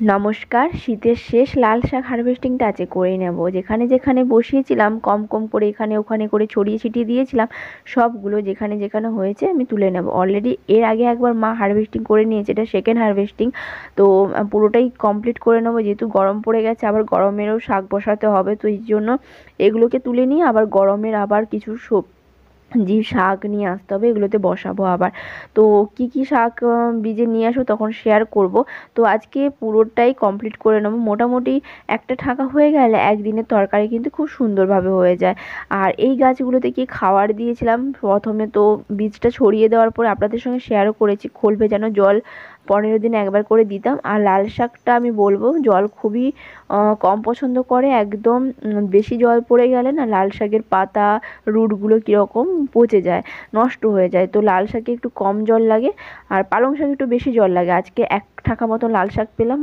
নমস্কার। শীতের শেষ লাল শাক হারভেস্টিংটা আজকে করে নেব। যেখানে যেখানে বসিয়েছিলাম কম কম করে এখানে ওখানে করে ছড়িয়ে ছিটিয়ে দিয়েছিলাম, সবগুলো যেখানে যেখানে হয়েছে আমি তুলে নেব। অলরেডি এর আগে একবার মা হারভেস্টিং করে নিয়েছে, এটা সেকেন্ড হারভেস্টিং। তো পুরোটাই কমপ্লিট করে নেবো, যেহেতু গরম পড়ে গেছে, আবার গরমেরও শাক বসাতে হবে। তো এই জন্য এগুলোকে তুলে নিয়ে আবার গরমের আবার কিছু যে শাক নিয়ে আসতে হবে, এগুলোতে বসাবো আবার। তো কি কি শাক বীজে নিয়ে আসবো তখন শেয়ার করব। তো আজকে পুরোটাই কমপ্লিট করে নেবো। মোটামুটি একটা ঠাকা হয়ে গেলে একদিনের তরকারি কিন্তু খুব সুন্দরভাবে হয়ে যায়। আর এই গাছগুলোতে কি খাবার দিয়েছিলাম প্রথমে, তো বীজটা ছড়িয়ে দেওয়ার পরে আপনাদের সঙ্গে শেয়ারও করেছি, খোল ভেজানো জল 15 দিনে একবার করে দিতাম। আর লাল শাকটা আমি বলবো জল খুবই কম পছন্দ করে, একদম বেশি জল পড়ে গেলে না লাল শাকের পাতা রুটগুলো কীরকম পচে যায়, নষ্ট হয়ে যায়। তো লাল শাকে একটু কম জল লাগে, আর পালং শাকে একটু বেশি জল লাগে। আজকে 1 ঠাকা মতো লাল শাক পেলাম।